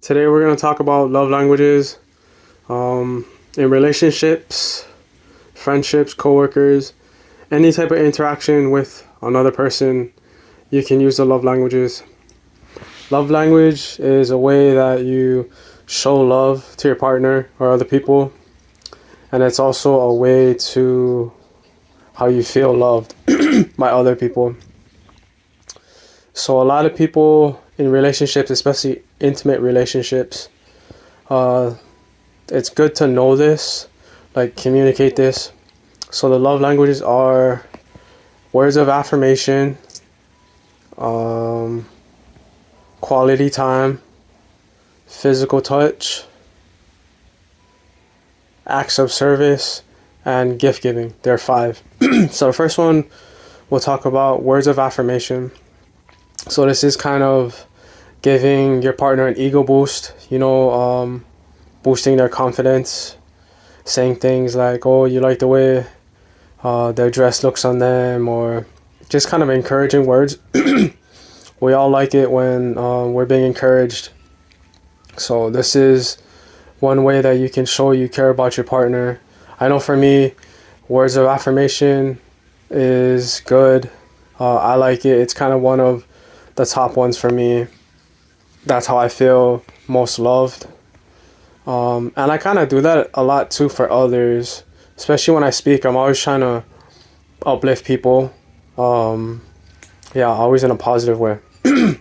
Today we're going to talk about love languages in relationships, friendships, coworkers, any type of interaction with another person. You can use the love languages. Love language is a way that you show love to your partner or other people, and it's also a way to how you feel loved by other people. So a lot of people in relationships, especially intimate relationships, it's good to know this, like communicate this. So the love languages are words of affirmation, quality time, physical touch, acts of service, and gift giving. There are 5. So the first one, we'll talk about words of affirmation. So this is kind of giving your partner an ego boost, boosting their confidence, saying things like, oh, you like the way their dress looks on them, or just kind of encouraging words. We all like it when we're being encouraged. So this is one way that you can show you care about your partner. I know for me, words of affirmation is good. I like it. It's kind of one of the top ones for me. That's how I feel most loved. And I kind of do that a lot too for others, especially when I speak. I'm always trying to uplift people. Always in a positive way. The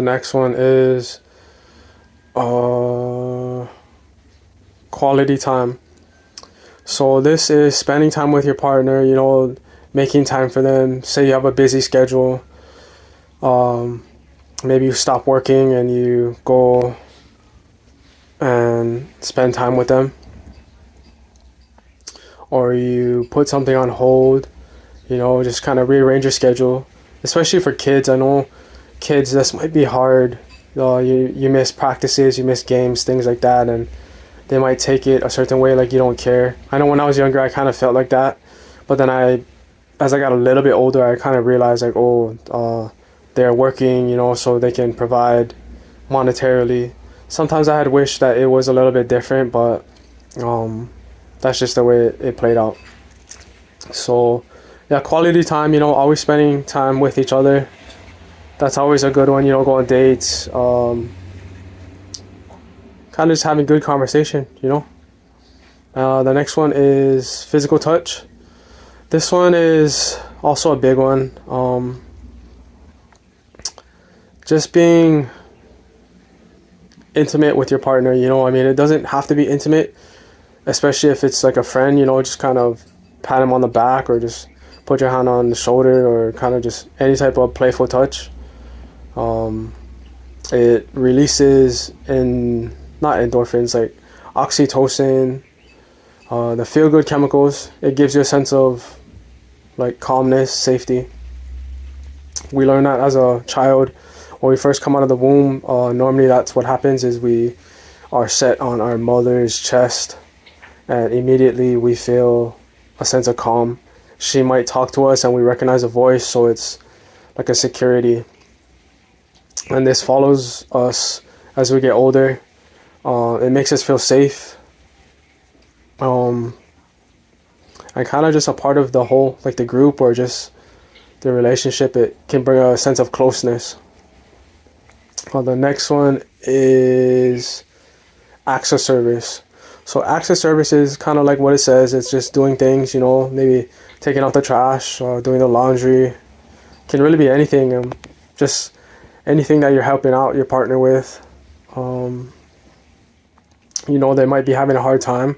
next one is quality time. So this is spending time with your partner, making time for them. Say you have a busy schedule. Maybe you stop working and you go and spend time with them. Or you put something on hold, just kind of rearrange your schedule. Especially for kids. I know kids, this might be hard. You miss practices, you miss games, things like that, and they might take it a certain way, like you don't care. I know when I was younger, I kind of felt like that. But then as I got a little bit older, I kind of realized like, they're working, so they can provide monetarily. Sometimes I had wished that it was a little bit different, but that's just the way it played out. So yeah, quality time, always spending time with each other. That's always a good one, go on dates. Kind of just having good conversation, The next one is physical touch. This one is also a big one. Just being intimate with your partner, it doesn't have to be intimate, especially if it's like a friend, just kind of pat him on the back or just put your hand on the shoulder or kind of just any type of playful touch. It releases not endorphins, like oxytocin, the feel-good chemicals. It gives you a sense of like calmness, safety. We learn that as a child. When we first come out of the womb, normally that's what happens is we are set on our mother's chest and immediately we feel a sense of calm. She might talk to us and we recognize a voice, so it's like a security. And this follows us as we get older. It makes us feel safe. And kind of just a part of the whole, like the group or just the relationship. It can bring a sense of closeness. The next one is acts of service. So acts of service is kind of like what it says. It's just doing things, maybe taking out the trash or doing the laundry. Can really be anything. Just anything that you're helping out your partner with. They might be having a hard time.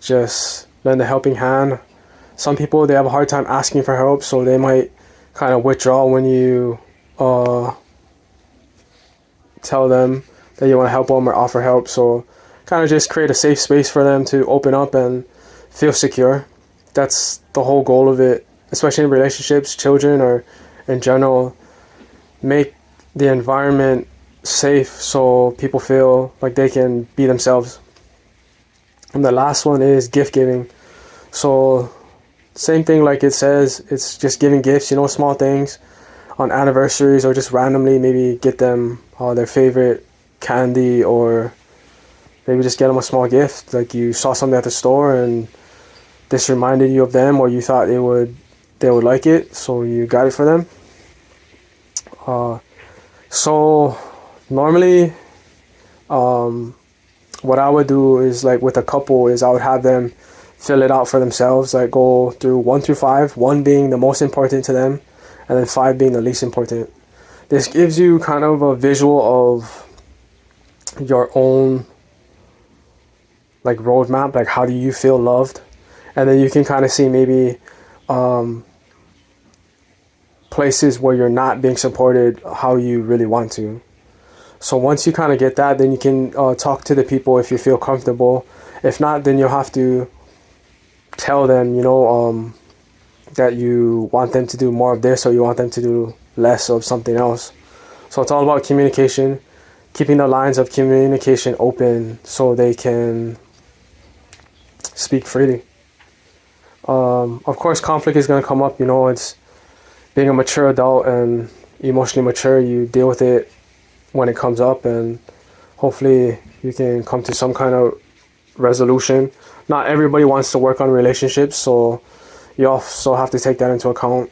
Just lend a helping hand. Some people, they have a hard time asking for help, so they might kind of withdraw when you tell them that you want to help them or offer help. So kind of just create a safe space for them to open up and feel secure. That's the whole goal of it, especially in relationships, children, or in general. Make the environment safe so people feel like they can be themselves. And the last one is gift giving. So same thing like it says, it's just giving gifts, small things on anniversaries or just randomly maybe get them their favorite candy, or maybe just get them a small gift. Like you saw something at the store and this reminded you of them, or you thought they would like it, so you got it for them. So normally, what I would do is, like with a couple, is I would have them fill it out for themselves, like go through 1 through 5, 1 being the most important to them, and then 5 being the least important. This gives you kind of a visual of your own like roadmap, like how do you feel loved, and then you can kind of see maybe places where you're not being supported how you really want to. So once you kind of get that, then you can talk to the people if you feel comfortable. If not, then you'll have to tell them, that you want them to do more of this, or you want them to do less of something else. So it's all about communication, keeping the lines of communication open so they can speak freely. Of course, conflict is going to come up. It's being a mature adult and emotionally mature. You deal with it when it comes up, and hopefully you can come to some kind of resolution. Not everybody wants to work on relationships, so you also have to take that into account.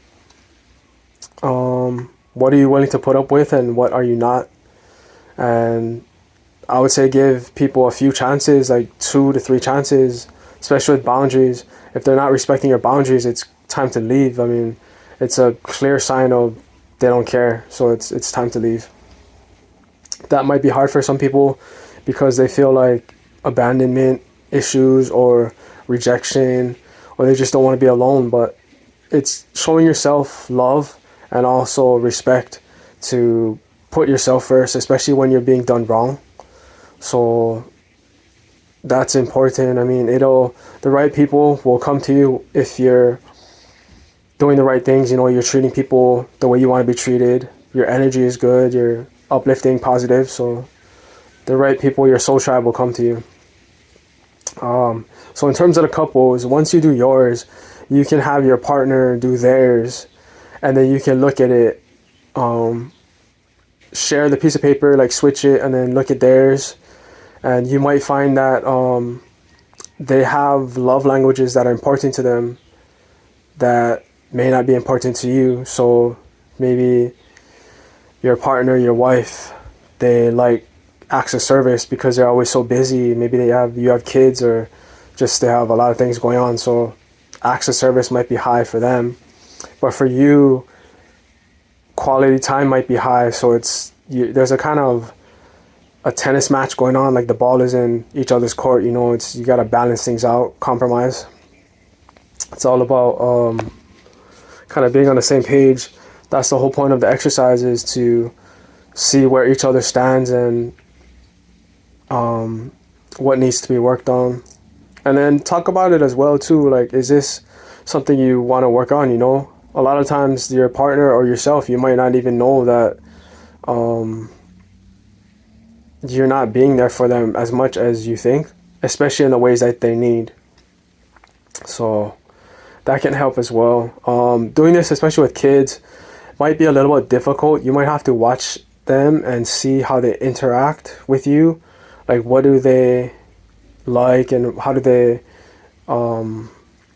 What are you willing to put up with, and what are you not? And I would say give people a few chances, like 2 to 3 chances, especially with boundaries. If they're not respecting your boundaries, it's time to leave. I mean, it's a clear sign of they don't care, so it's time to leave. That might be hard for some people because they feel like abandonment issues or rejection, or they just don't want to be alone. But it's showing yourself love and also respect to put yourself first, especially when you're being done wrong. So that's important. I mean, the right people will come to you if you're doing the right things. You're treating people the way you want to be treated. Your energy is good. You're uplifting, positive. So the right people, your soul tribe, will come to you. So in terms of the couples, once you do yours, you can have your partner do theirs, and then you can look at it, share the piece of paper, like switch it, and then look at theirs. And you might find that they have love languages that are important to them that may not be important to you. So maybe your partner, your wife, they like acts of service because they're always so busy. Maybe you have kids, or just they have a lot of things going on. So acts of service might be high for them, but for you, quality time might be high. So there's a kind of a tennis match going on, like the ball is in each other's court. You got to balance things out, compromise. It's all about kind of being on the same page. That's the whole point of the exercise, is to see where each other stands and what needs to be worked on, and then talk about it as well too. Like, is this something you want to work on? A lot of times your partner or yourself, you might not even know that you're not being there for them as much as you think, especially in the ways that they need. So that can help as well. Doing this, especially with kids, might be a little bit difficult. You might have to watch them and see how they interact with you. Like, what do they like, and how do they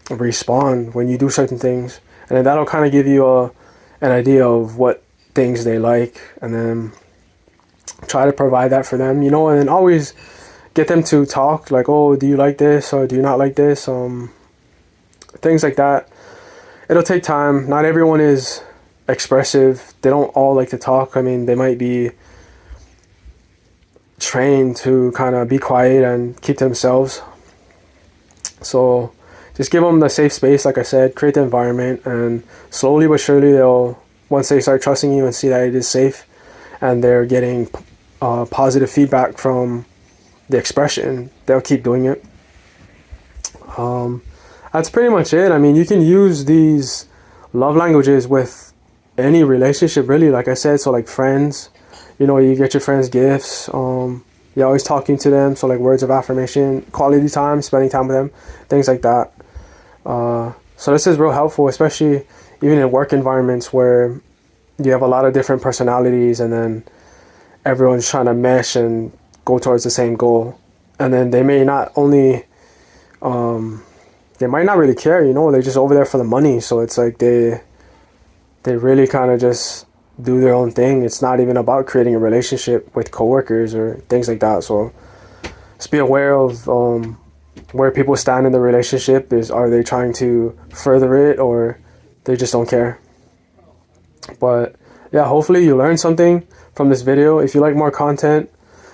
respond when you do certain things? And then that'll kind of give you an idea of what things they like, and then try to provide that for them, and then always get them to talk, like, oh, do you like this, or do you not like this? Things like that. It'll take time. Not everyone is expressive. They don't all like to talk. I mean, they might be trained to kind of be quiet and keep to themselves. So just give them the safe space, like I said, create the environment, and slowly but surely once they start trusting you and see that it is safe and they're getting positive feedback from the expression, they'll keep doing it. That's pretty much it. I mean, you can use these love languages with any relationship, really, like I said. So like friends, you get your friends gifts, you're always talking to them, so like words of affirmation, quality time, spending time with them, things like that. So this is real helpful, especially even in work environments where you have a lot of different personalities, and then everyone's trying to mesh and go towards the same goal. And then they may not only, they might not really care, you know, they're just over there for the money. So it's like they really kind of just do their own thing. It's not even about creating a relationship with coworkers or things like that. So just be aware of where people stand in the relationship. Are they trying to further it, or they just don't care? But yeah, hopefully you learned something from this video. If you like more content,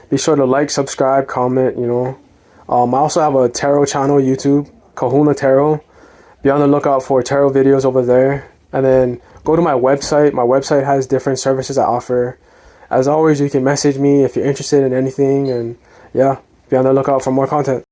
be sure to like, subscribe, comment, you know. I also have a tarot channel, YouTube, Kahuna Tarot. Be on the lookout for tarot videos over there. And then go to my website. My website has different services I offer. As always, you can message me if you're interested in anything. And yeah, be on the lookout for more content.